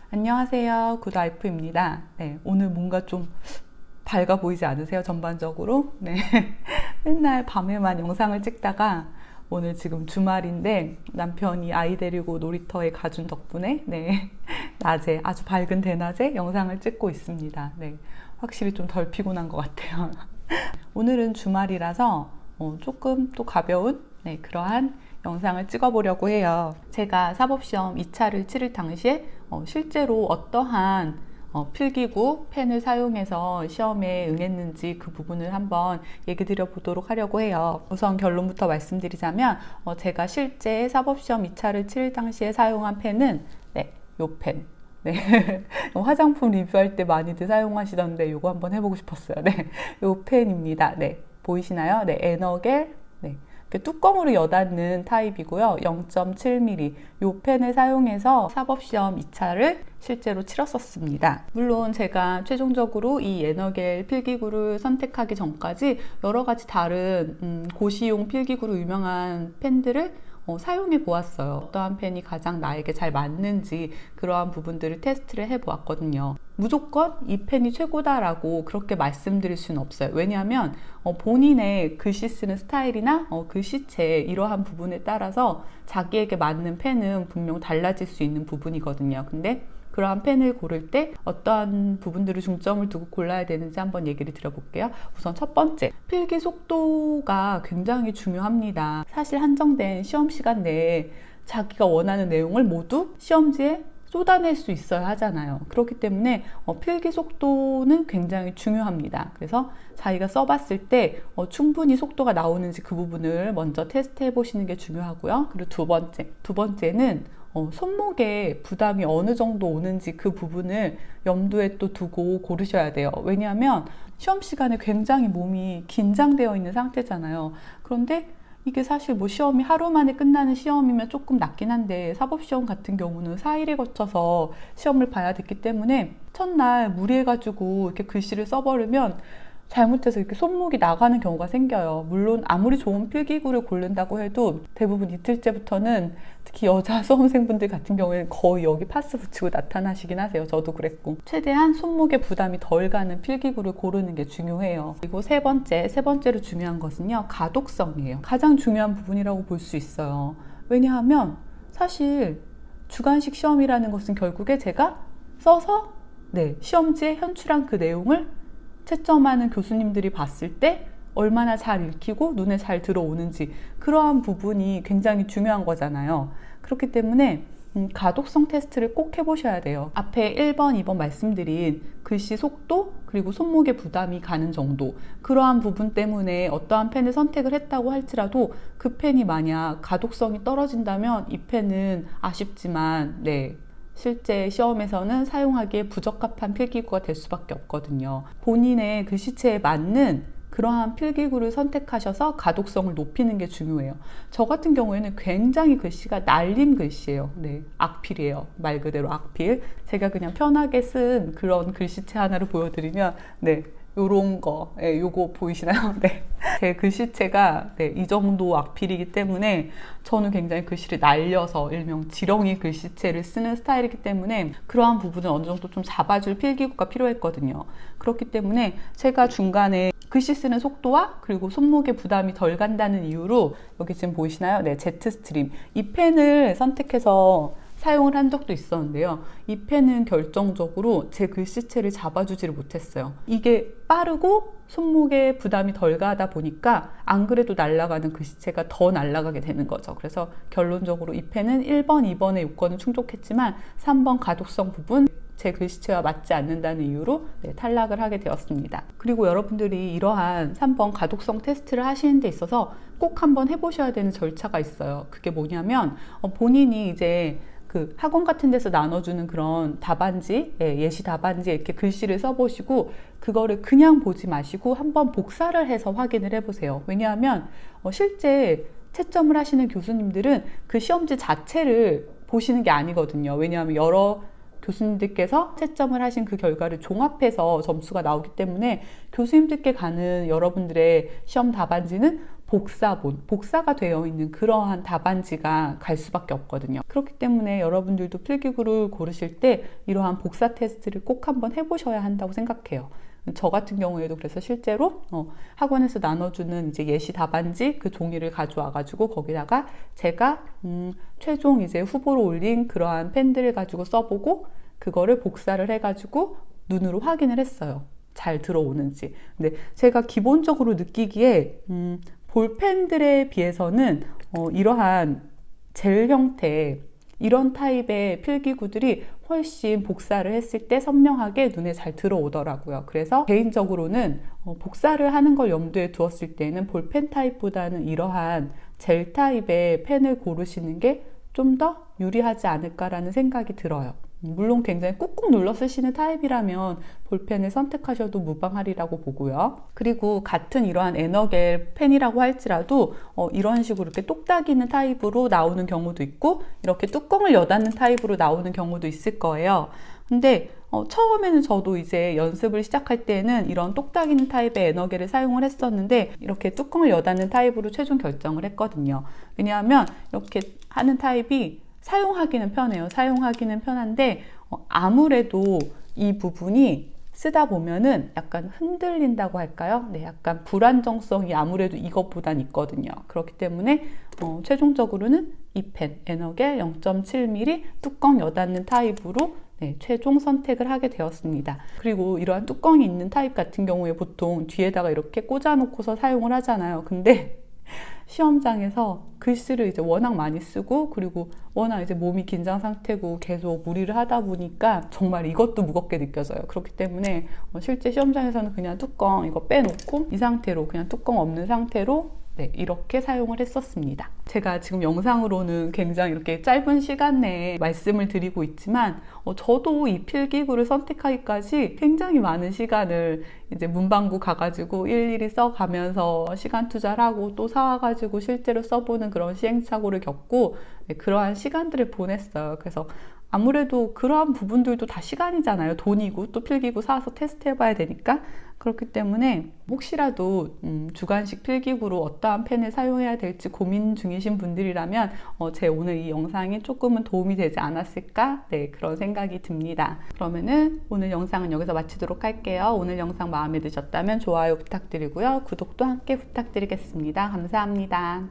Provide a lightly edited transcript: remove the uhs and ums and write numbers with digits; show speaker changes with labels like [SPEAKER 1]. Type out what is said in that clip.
[SPEAKER 1] 안녕하세요. 굿와이프입니다. 네, 오늘 뭔가 좀 밝아 보이지 않으세요? 전반적으로? 네. 맨날 밤에만 영상을 찍다가 오늘 지금 주말인데 남편이 아이 데리고 놀이터에 가준 덕분에 네, 낮에 아주 밝은 대낮에 영상을 찍고 있습니다. 네, 확실히 좀 덜 피곤한 것 같아요. 오늘은 주말이라서 조금 또 가벼운 그러한 영상을 찍어보려고 해요. 제가 사법시험 2차를 치를 당시에 실제로 어떠한 필기구, 펜을 사용해서 시험에 응했는지 그 부분을 한번 얘기 드려 보도록 하려고 해요. 우선 결론부터 말씀드리자면 제가 실제 사법시험 2차를 치를 당시에 사용한 펜은 요 펜. 네. 화장품 리뷰할 때 많이들 사용하시던데 이거 한번 해보고 싶었어요. 네. 요 펜입니다. 네. 보이시나요? 네. 에너겔. 네. 뚜껑으로 여닫는 타입이고요. 0.7mm 이 펜을 사용해서 사법시험 2차를 실제로 치렀었습니다. 물론 제가 최종적으로 이 에너겔 필기구를 선택하기 전까지 여러 가지 다른 고시용 필기구로 유명한 펜들을 사용해 보았어요. 어떠한 펜이 가장 나에게 잘 맞는지 그러한 부분들을 테스트를 해 보았거든요. 무조건 이 펜이 최고다라고 그렇게 말씀드릴 수는 없어요. 왜냐하면 본인의 글씨 쓰는 스타일이나 글씨체 이러한 부분에 따라서 자기에게 맞는 펜은 분명 달라질 수 있는 부분이거든요. 근데 그러한 펜을 고를 때 어떠한 부분들을 중점을 두고 골라야 되는지 한번 얘기를 드려볼게요. 우선 첫 번째, 필기 속도가 굉장히 중요합니다. 사실 한정된 시험 시간 내에 자기가 원하는 내용을 모두 시험지에 쏟아낼 수 있어야 하잖아요. 그렇기 때문에 필기 속도는 굉장히 중요합니다. 그래서 자기가 써봤을 때 충분히 속도가 나오는지 그 부분을 먼저 테스트해 보시는 게 중요하고요. 그리고 두 번째는 손목에 부담이 어느 정도 오는지 그 부분을 염두에 또 두고 고르셔야 돼요. 왜냐하면 시험 시간에 굉장히 몸이 긴장되어 있는 상태잖아요. 그런데 이게 사실 뭐 시험이 하루 만에 끝나는 시험이면 조금 낫긴 한데 사법시험 같은 경우는 4일에 거쳐서 시험을 봐야 됐기 때문에 첫날 무리해가지고 이렇게 글씨를 써버리면 잘못해서 이렇게 손목이 나가는 경우가 생겨요. 물론 아무리 좋은 필기구를 고른다고 해도 대부분 이틀째부터는 특히 여자 수험생분들 같은 경우에는 거의 여기 파스 붙이고 나타나시긴 하세요. 저도 그랬고. 최대한 손목에 부담이 덜 가는 필기구를 고르는 게 중요해요. 그리고 세 번째로 중요한 것은요. 가독성이에요. 가장 중요한 부분이라고 볼 수 있어요. 왜냐하면 사실 주관식 시험이라는 것은 결국에 제가 써서 시험지에 현출한 그 내용을 채점하는 교수님들이 봤을 때 얼마나 잘 읽히고 눈에 잘 들어오는지 그러한 부분이 굉장히 중요한 거잖아요. 그렇기 때문에 가독성 테스트를 꼭 해보셔야 돼요. 앞에 1번, 2번 말씀드린 글씨 속도 그리고 손목에 부담이 가는 정도 그러한 부분 때문에 어떠한 펜을 선택을 했다고 할지라도 그 펜이 만약 가독성이 떨어진다면 이 펜은 아쉽지만 실제 시험에서는 사용하기에 부적합한 필기구가 될 수밖에 없거든요. 본인의 글씨체에 맞는 그러한 필기구를 선택하셔서 가독성을 높이는 게 중요해요. 저 같은 경우에는 굉장히 글씨가 날림 글씨예요. 악필이에요. 말 그대로 악필. 제가 그냥 편하게 쓴 그런 글씨체 하나를 보여드리면 요런 거, 요거 보이시나요? 제 글씨체가 이 정도 악필이기 때문에 저는 굉장히 글씨를 날려서 일명 지렁이 글씨체를 쓰는 스타일이기 때문에 그러한 부분을 어느 정도 좀 잡아줄 필기구가 필요했거든요. 그렇기 때문에 제가 중간에 글씨 쓰는 속도와 그리고 손목에 부담이 덜 간다는 이유로 여기 지금 보이시나요? 제트스트림. 이 펜을 선택해서 사용을 한 적도 있었는데요. 이 펜은 결정적으로 제 글씨체를 잡아주지를 못했어요. 이게 빠르고 손목에 부담이 덜 가다 보니까 안 그래도 날아가는 글씨체가 더 날아가게 되는 거죠. 그래서 결론적으로 이 펜은 1번, 2번의 요건은 충족했지만 3번 가독성 부분 제 글씨체와 맞지 않는다는 이유로 탈락을 하게 되었습니다. 그리고 여러분들이 이러한 3번 가독성 테스트를 하시는 데 있어서 꼭 한번 해보셔야 되는 절차가 있어요. 그게 뭐냐면 본인이 이제 그 학원 같은 데서 나눠주는 그런 답안지, 예시 답안지에 이렇게 글씨를 써보시고 그거를 그냥 보지 마시고 한번 복사를 해서 확인을 해보세요. 왜냐하면 실제 채점을 하시는 교수님들은 그 시험지 자체를 보시는 게 아니거든요. 왜냐하면 여러 교수님들께서 채점을 하신 그 결과를 종합해서 점수가 나오기 때문에 교수님들께 가는 여러분들의 시험 답안지는 복사가 되어 있는 그러한 답안지가 갈 수밖에 없거든요. 그렇기 때문에 여러분들도 필기구를 고르실 때 이러한 복사 테스트를 꼭 한번 해보셔야 한다고 생각해요. 저 같은 경우에도 그래서 실제로 학원에서 나눠주는 이제 예시 답안지 그 종이를 가져와 가지고 거기다가 제가 최종 이제 후보로 올린 그러한 펜들을 가지고 써보고 그거를 복사를 해가지고 눈으로 확인을 했어요. 잘 들어오는지. 근데 제가 기본적으로 느끼기에 볼펜들에 비해서는 이러한 젤 형태 이런 타입의 필기구들이 훨씬 복사를 했을 때 선명하게 눈에 잘 들어오더라고요. 그래서 개인적으로는 복사를 하는 걸 염두에 두었을 때는 볼펜 타입보다는 이러한 젤 타입의 펜을 고르시는 게 좀 더 유리하지 않을까라는 생각이 들어요. 물론 굉장히 꾹꾹 눌러 쓰시는 타입이라면 볼펜을 선택하셔도 무방하리라고 보고요. 그리고 같은 이러한 에너겔 펜이라고 할지라도 이런 식으로 이렇게 똑딱이는 타입으로 나오는 경우도 있고 이렇게 뚜껑을 여닫는 타입으로 나오는 경우도 있을 거예요. 근데 처음에는 저도 이제 연습을 시작할 때는 이런 똑딱이는 타입의 에너겔을 사용을 했었는데 이렇게 뚜껑을 여닫는 타입으로 최종 결정을 했거든요. 왜냐하면 이렇게 하는 타입이 사용하기는 편해요. 사용하기는 편한데 아무래도 이 부분이 쓰다 보면은 약간 흔들린다고 할까요? 네, 약간 불안정성이 아무래도 이것보단 있거든요. 그렇기 때문에 최종적으로는 이 펜 에너겔 0.7mm 뚜껑 여닫는 타입으로 최종 선택을 하게 되었습니다. 그리고 이러한 뚜껑이 있는 타입 같은 경우에 보통 뒤에다가 이렇게 꽂아 놓고서 사용을 하잖아요. 근데 시험장에서 글씨를 이제 워낙 많이 쓰고 그리고 워낙 이제 몸이 긴장 상태고 계속 무리를 하다 보니까 정말 이것도 무겁게 느껴져요. 그렇기 때문에 실제 시험장에서는 그냥 뚜껑 이거 빼놓고 이 상태로 그냥 뚜껑 없는 상태로 이렇게 사용을 했었습니다. 제가 지금 영상으로는 굉장히 이렇게 짧은 시간 내에 말씀을 드리고 있지만 저도 이 필기구를 선택하기까지 굉장히 많은 시간을 이제 문방구 가가지고 일일이 써가면서 시간 투자를 하고 또 사와가지고 실제로 써보는 그런 시행착오를 겪고 그러한 시간들을 보냈어요. 그래서 아무래도 그러한 부분들도 다 시간이잖아요. 돈이고 또 필기구 사서 테스트 해봐야 되니까. 그렇기 때문에 혹시라도 주관식 필기구로 어떠한 펜을 사용해야 될지 고민 중이신 분들이라면 제 오늘 이 영상이 조금은 도움이 되지 않았을까? 네, 그런 생각이 듭니다. 그러면은 오늘 영상은 여기서 마치도록 할게요. 오늘 영상 마음에 드셨다면 좋아요 부탁드리고요. 구독도 함께 부탁드리겠습니다. 감사합니다.